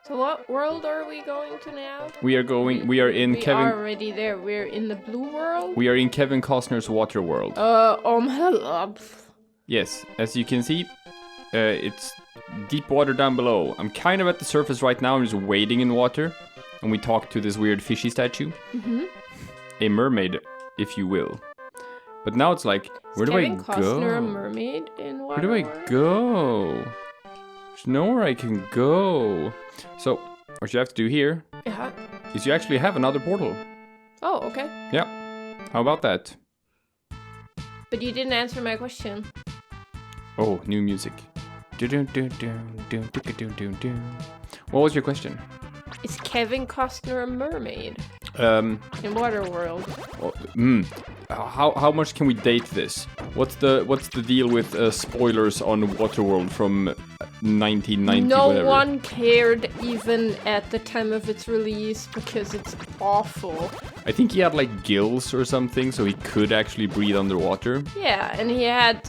So what world are we going to now? We are in Kevin... We are already there. We're in the blue world? We are in Kevin Costner's water world. Hello. Yes, as you can see, it's deep water down below. I'm kind of at the surface right now. I'm just wading in water. And we talk to this weird fishy statue. Mm-hmm. A mermaid, if you will. But now it's like, where do I go? Kevin Costner a mermaid in water? Where do I go? There's nowhere I can go. So, what you have to do here is you actually have another portal. Oh, okay. Yeah. How about that? But you didn't answer my question. Oh, new music. What was your question? Is Kevin Costner a mermaid? In Waterworld. How much can we date this? What's the deal with spoilers on Waterworld from 1990? No whatever? one cared even at the time of its release because it's awful. I think he had like gills or something, so he could actually breathe underwater. Yeah, and he had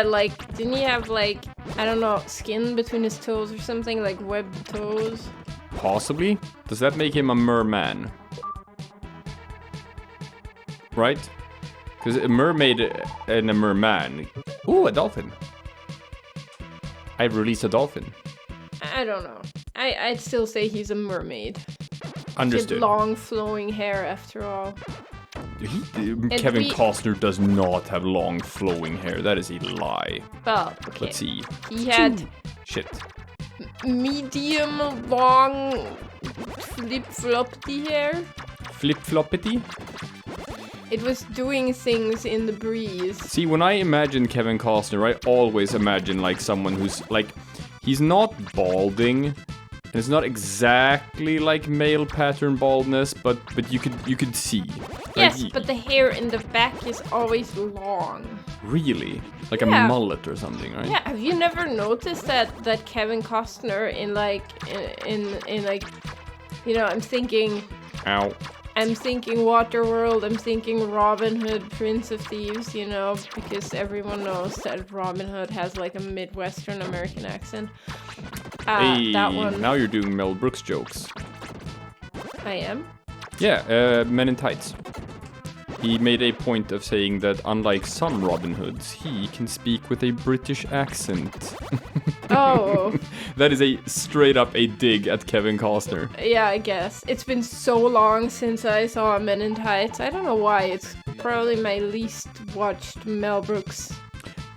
like, didn't he have like, I don't know, skin between his toes or something, like webbed toes? Possibly. Does that make him a merman? Right? Because a mermaid and a merman. Ooh, a dolphin. I've released a dolphin. I don't know. I'd still say he's a mermaid. Understood. He had long flowing hair after all. Kevin Costner does not have long flowing hair. That is a lie. Well, okay. Let's see. He had shit. Medium long flip-floppy hair. Flip-floppity? It was doing things in the breeze. See, when I imagine Kevin Costner, I always imagine like someone who's like, he's not balding. And it's not exactly like male pattern baldness, but you could see. Yes, like, but the hair in the back is always long. Really? Like a mullet or something, right? Yeah, have you never noticed that Kevin Costner in like, you know, I'm thinking Waterworld, I'm thinking Robin Hood, Prince of Thieves, you know, because everyone knows that Robin Hood has like a Midwestern American accent. Hey, that one. Now you're doing Mel Brooks jokes. I am? Yeah, Men in Tights. He made a point of saying that unlike some Robin Hoods, he can speak with a British accent. Oh. That is a straight up a dig at Kevin Costner. Yeah, I guess. It's been so long since I saw Men in Tights. I don't know why. It's probably my least watched Mel Brooks.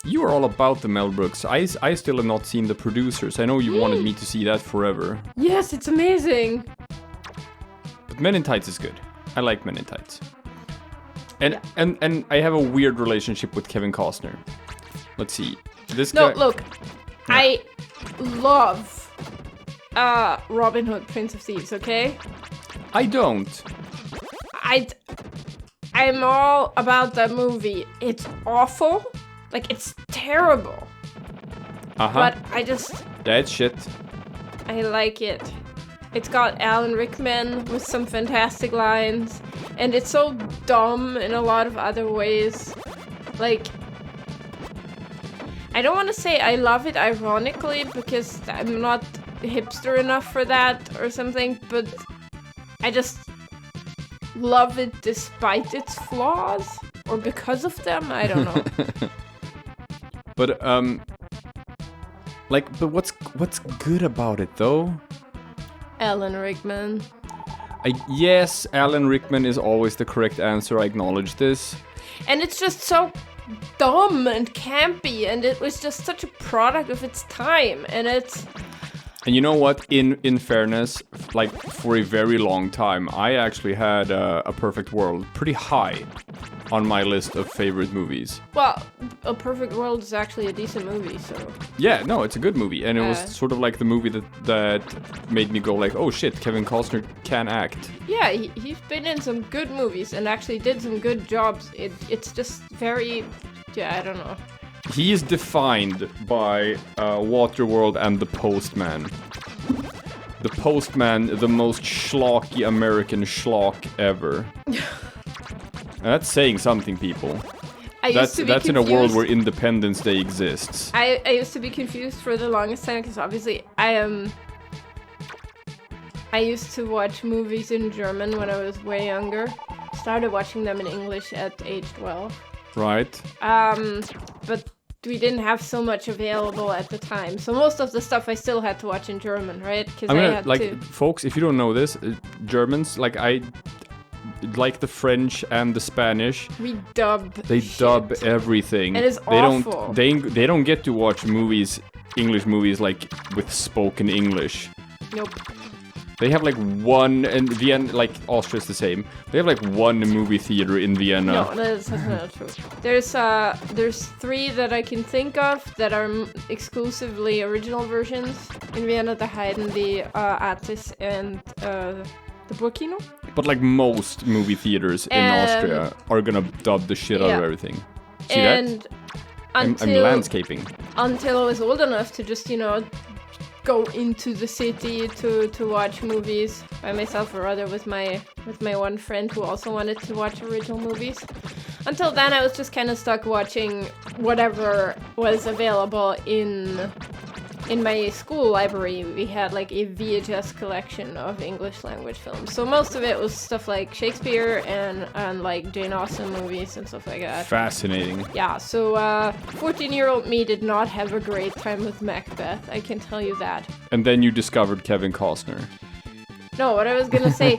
You are all about the Mel Brooks. I still have not seen The Producers. I know you wanted me to see that forever. Yes, it's amazing. But Men in Tights is good. I like Men in Tights. And I have a weird relationship with Kevin Costner. Let's see. This guy... Look. Yeah. I love Robin Hood, Prince of Thieves, okay? I don't. I'm all about that movie. It's awful. Like, it's terrible. But I just... That's shit. I like it. It's got Alan Rickman with some fantastic lines. And it's so dumb in a lot of other ways. Like... I don't want to say I love it ironically, because I'm not hipster enough for that or something, but I just love it despite its flaws. Or because of them, I don't know. But what's good about it though? Alan Rickman. Yes, Alan Rickman is always the correct answer. I acknowledge this. And it's just so dumb and campy, and it was just such a product of its time, and it's... And you know what? In fairness, like for a very long time, I actually had A Perfect World pretty high on my list of favorite movies. Well, A Perfect World is actually a decent movie, so... Yeah, no, it's a good movie, and it was sort of like the movie that made me go like, oh shit, Kevin Costner can act. Yeah, he's been in some good movies and actually did some good jobs. It's just very... Yeah, I don't know. He is defined by Waterworld and The Postman. The Postman, the most schlocky American schlock ever. That's saying something, people. That's in a world where Independence Day exists. I used to be confused for the longest time because obviously I am I used to watch movies in German when I was way younger. Started watching them in English at age 12. Right. But we didn't have so much available at the time. So most of the stuff I still had to watch in German, right? Because I had to. Folks, if you don't know this, Germans, like the French and the Spanish. We dub. They dub everything. It is awful. They don't get to watch English movies like with spoken English. Nope. They have like one, and Vienna, like Austria's the same. They have like one movie theater in Vienna. No, that's not true. There's 3 that I can think of that are exclusively original versions in Vienna: the Haydn, the Artis, and the Burkino. But like most movie theaters in Austria are gonna dub the shit out of everything. See that? I'm landscaping. Until I was old enough to just, go into the city to watch movies by myself, or rather with my one friend who also wanted to watch original movies. Until then, I was just kind of stuck watching whatever was available in my school library. We had like a VHS collection of English language films. So most of it was stuff like Shakespeare and like Jane Austen movies and stuff like that. Fascinating. Yeah, so 14-year-old me did not have a great time with Macbeth, I can tell you that. And then you discovered Kevin Costner. No, what I was gonna say,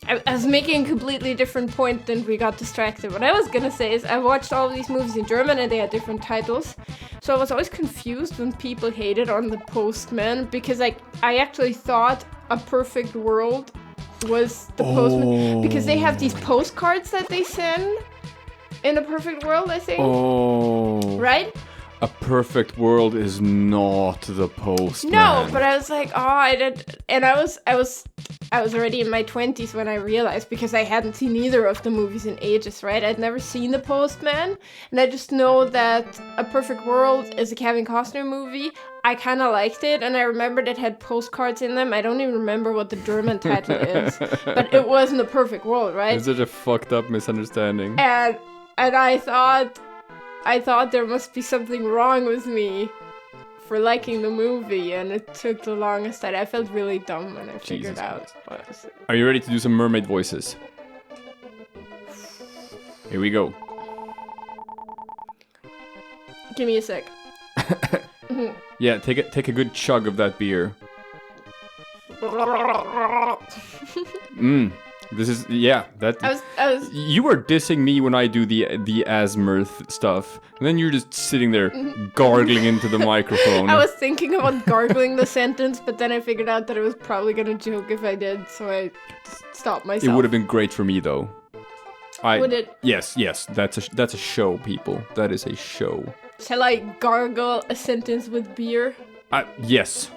I was making a completely different point than we got distracted. What I was gonna say is I watched all of these movies in German and they had different titles. So I was always confused when people hated on The Postman, because I actually thought A Perfect World was The Postman. Because they have these postcards that they send in A Perfect World, I think. Oh. Right? A Perfect World is not The Postman. No, but I was like, I did, and I was already in my 20s when I realized, because I hadn't seen either of the movies in ages, right? I'd never seen The Postman, and I just know that A Perfect World is a Kevin Costner movie. I kind of liked it, and I remembered it had postcards in them. I don't even remember what the German title is, but it wasn't A Perfect World, right? It's such a fucked up misunderstanding. And I thought there must be something wrong with me for liking the movie, and it took the longest time. I felt really dumb when I figured out. Are you ready to do some mermaid voices? Here we go. Give me a sec. Yeah, take a good chug of that beer. This is that. I was. You were dissing me when I do the Asmirth stuff, and then you're just sitting there gargling into the microphone. I was thinking about gargling the sentence, but then I figured out that it was probably gonna joke if I did, so I stopped myself. It would have been great for me though. Would it? Yes. That's a show, people. That is a show. Shall I gargle a sentence with beer? Yes.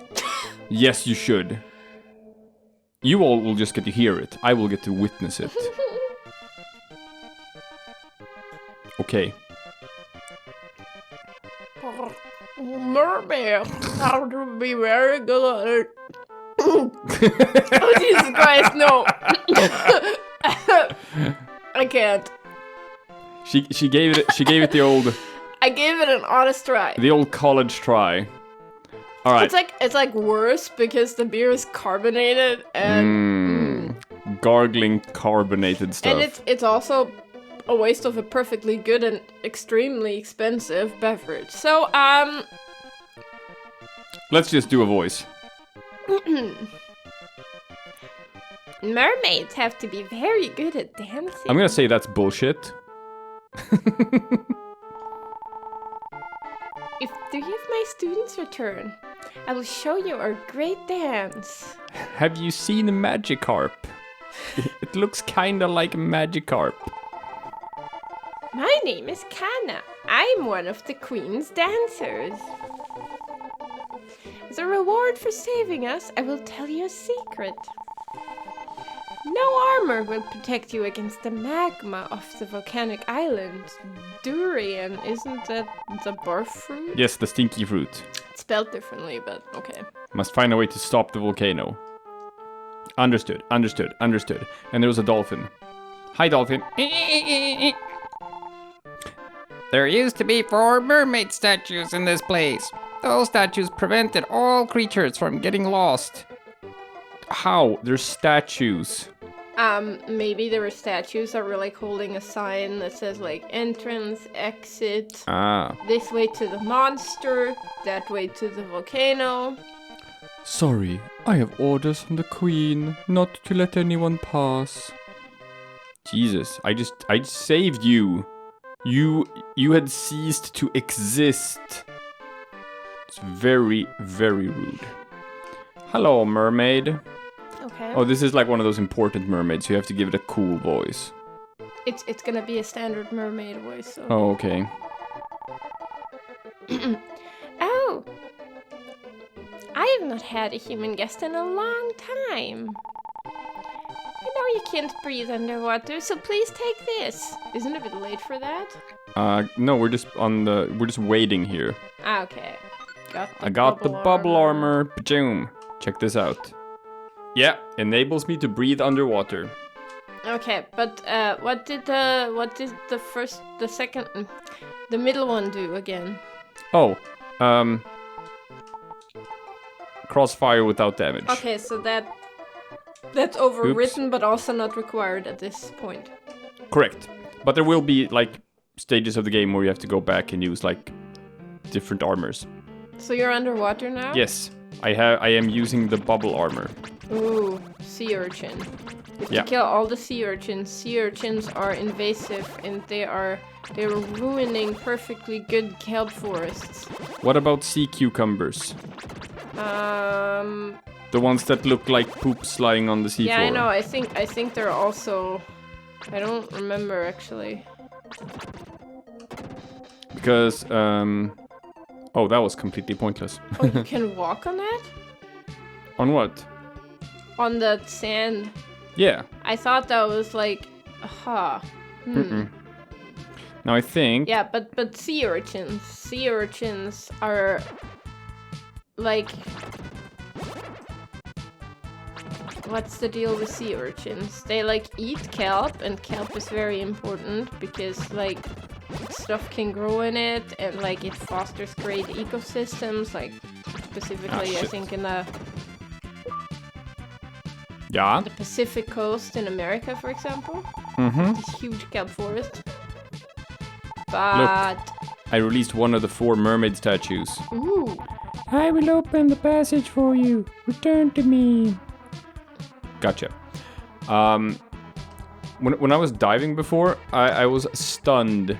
Yes, you should. You all will just get to hear it. I will get to witness it. Okay. Mermaid, how to be very good. Oh, Jesus Christ, no. I can't. She gave it the old... I gave it an honest try. The old college try. All right. It's like worse because the beer is carbonated and gargling carbonated stuff. And it's also a waste of a perfectly good and extremely expensive beverage. So let's just do a voice. Mermaids have to be very good at dancing. I'm gonna say that's bullshit. If 3 of my students return, I will show you our great dance. Have you seen a Magikarp? It looks kinda like a Magikarp. My name is Kana. I'm one of the Queen's dancers. As a reward for saving us, I will tell you a secret. No armor will protect you against the magma of the volcanic island. Durian, isn't that the barf fruit? Yes, the stinky fruit. It's spelled differently, but okay. Must find a way to stop the volcano. Understood. And there was a dolphin. Hi, dolphin. There used to be 4 mermaid statues in this place. Those statues prevented all creatures from getting lost. How? There's statues. Maybe there were statues that were like holding a sign that says like entrance, exit, this way to the monster, that way to the volcano. Sorry, I have orders from the queen not to let anyone pass. Jesus, I saved you. You had ceased to exist. It's very, very rude. Hello, mermaid. Okay. Oh, this is like one of those important mermaids, so you have to give it a cool voice. It's gonna be a standard mermaid voice, so. Oh, okay. Oh! I have not had a human guest in a long time. I know you can't breathe underwater, so please take this. Isn't it a bit late for that? No, we're just waiting here. Ah, okay. I got the bubble armor. Boom. Check this out. Yeah, enables me to breathe underwater. Okay, but what did the middle one do again? Oh, crossfire without damage. Okay, so that's overwritten, but also not required at this point. Correct. But there will be like stages of the game where you have to go back and use like different armors. So you're underwater now? Yes, I am using the bubble armor. Ooh, sea urchin. If you kill all the sea urchins are invasive and they're ruining perfectly good kelp forests. What about sea cucumbers? The ones that look like poops lying on the seafloor. Yeah, I know. I think they're also. I don't remember actually. Because oh, that was completely pointless. Oh, you can walk on that? On what? On the sand. Yeah. I thought that was like, Now I think. Yeah, but sea urchins are like. What's the deal with sea urchins? They like eat kelp, and kelp is very important because like stuff can grow in it, and like it fosters great ecosystems. Like specifically, I think in the Pacific coast in America, for example. This huge kelp forest. But look, I released one of the 4 mermaid statues. Ooh. I will open the passage for you. Return to me. Gotcha. When I was diving before, I was stunned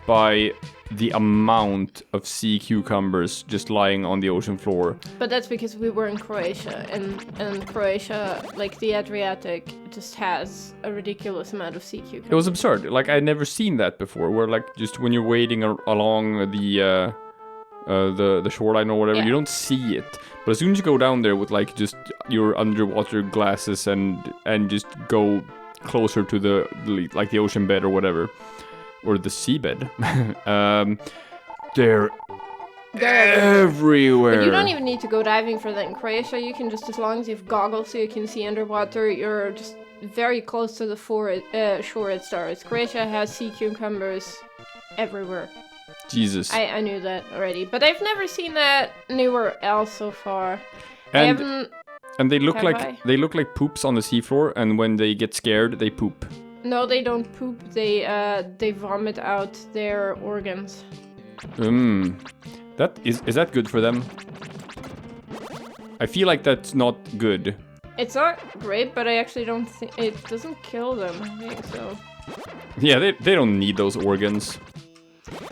by the amount of sea cucumbers just lying on the ocean floor. But that's because we were in Croatia, and Croatia, like the Adriatic, just has a ridiculous amount of sea cucumbers. It was absurd. Like I'd never seen that before. Where like just when you're wading along the shoreline or whatever, you don't see it. But as soon as you go down there with like just your underwater glasses and just go closer to the ocean bed or whatever, or the seabed, they're everywhere. But you don't even need to go diving for that in Croatia. You can just, as long as you have goggles so you can see underwater, you're just very close to the shore it starts. Croatia has sea cucumbers everywhere. Jesus. I knew that already, but I've never seen that anywhere else so far. And they look like poops on the seafloor, and when they get scared, they poop. No, they don't poop. They vomit out their organs. That is that good for them? I feel like that's not good. It's not great, but I actually don't think it doesn't kill them. I think so. Yeah, they don't need those organs.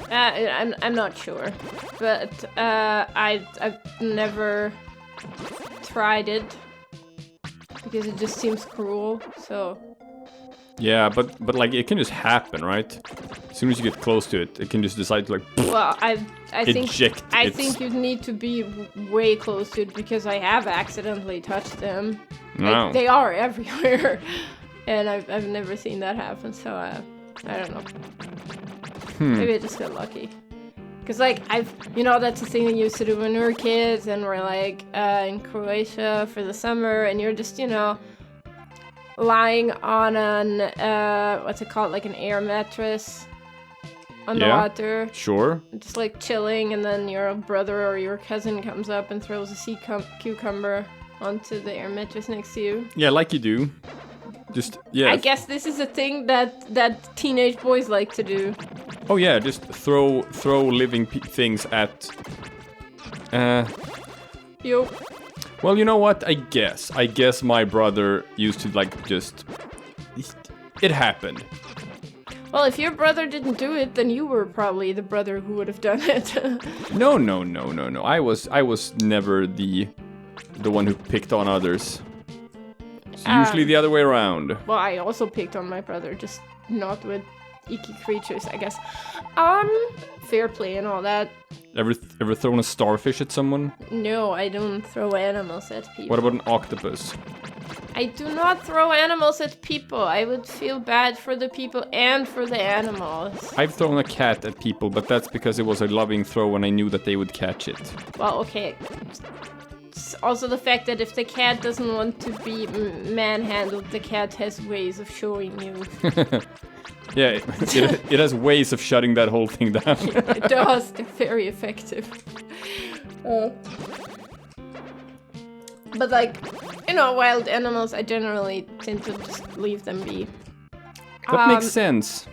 I'm not sure, but I've never tried it because it just seems cruel. So. Yeah, but like it can just happen, right? As soon as you get close to it, it can just decide to like. Well, I think you need to be way close to it because I have accidentally touched them. No. Like, they are everywhere, and I've never seen that happen. So I don't know. Maybe I just got lucky. Cause like that's the thing we used to do when we were kids, and we're like in Croatia for the summer, and you're just lying on an what's it called, like an air mattress on the water. Sure. Just like chilling, and then your brother or your cousin comes up and throws a sea cucumber onto the air mattress next to you. Yeah, like you do. Just, yeah. I guess this is a thing that teenage boys like to do. Oh yeah, just throw living things at... Yo. Well, you know what? I guess my brother used to, like, just... It happened. Well, if your brother didn't do it, then you were probably the brother who would have done it. No. I was never the one who picked on others. It's usually the other way around. Well, I also picked on my brother, just not with icky creatures, I guess. Fair play and all that. Ever thrown a starfish at someone? No, I don't throw animals at people. What about an octopus? I do not throw animals at people. I would feel bad for the people and for the animals. I've thrown a cat at people, but that's because it was a loving throw and I knew that they would catch it. Well, okay. It's also the fact that if the cat doesn't want to be manhandled, the cat has ways of showing you. Yeah, it has ways of shutting that whole thing down. It does. They're very effective. But like, you know, wild animals, I generally tend to just leave them be. That makes sense.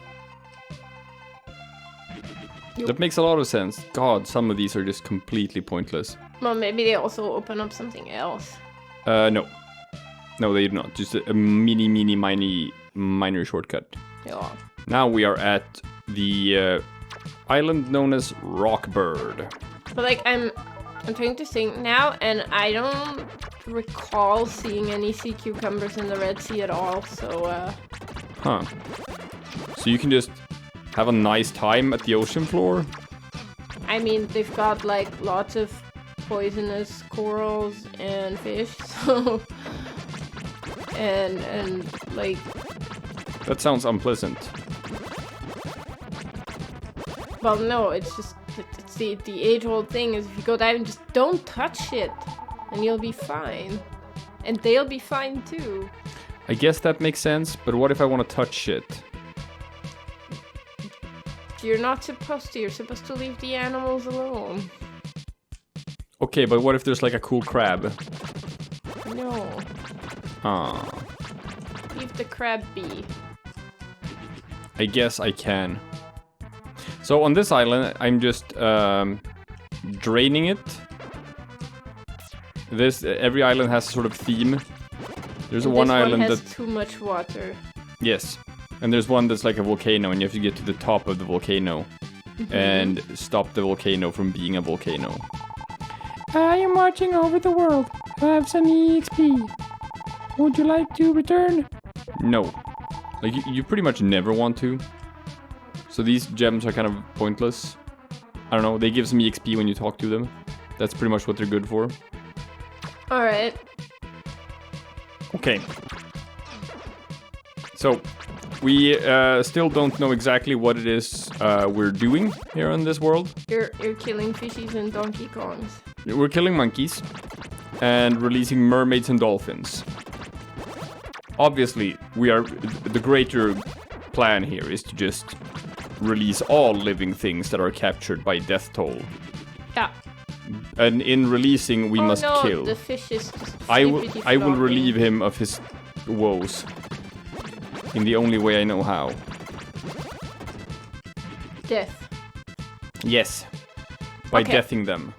Yep. That makes a lot of sense. God, some of these are just completely pointless. Well, maybe they also open up something else. No. No, they do not. Just a minor shortcut. Yeah. Now we are at the island known as Rockbird. But like, I'm trying to think now, and I don't recall seeing any sea cucumbers in the Red Sea at all, so Huh. So you can just have a nice time at the ocean floor? I mean, they've got like lots of poisonous corals and fish, so and like That sounds unpleasant. well, no, it's just it's the age-old thing is if you go diving, just don't touch it, and you'll be fine, and they'll be fine too. I guess that makes sense, but what if I want to touch shit? You're not supposed to. You're supposed to leave the animals alone. Okay, but what if there's like a cool crab? No. Ah, Leave the crab be. I guess I can. So on this island, I'm just draining it. Every island has a sort of theme. There's And one this island one has that too much water. yes, and there's one that's like a volcano, and you have to get to the top of the volcano and stop the volcano from being a volcano. I am marching over the world. I have some EXP. Would you like to return? No. Like, you pretty much never want to. So these gems are kind of pointless. I don't know, they give some EXP when you talk to them. That's pretty much what they're good for. Alright. Okay. So, we still don't know exactly what it is we're doing here on this world. You're killing fishies and Donkey Kongs. We're killing monkeys and releasing mermaids and dolphins. Obviously, the greater plan here is to just release all living things that are captured by death toll. Yeah. And in releasing, we must kill. The fish is just I will flippity-flopping. relieve him of his woes in the only way I know how. Death. Yes. By Okay. deathing them.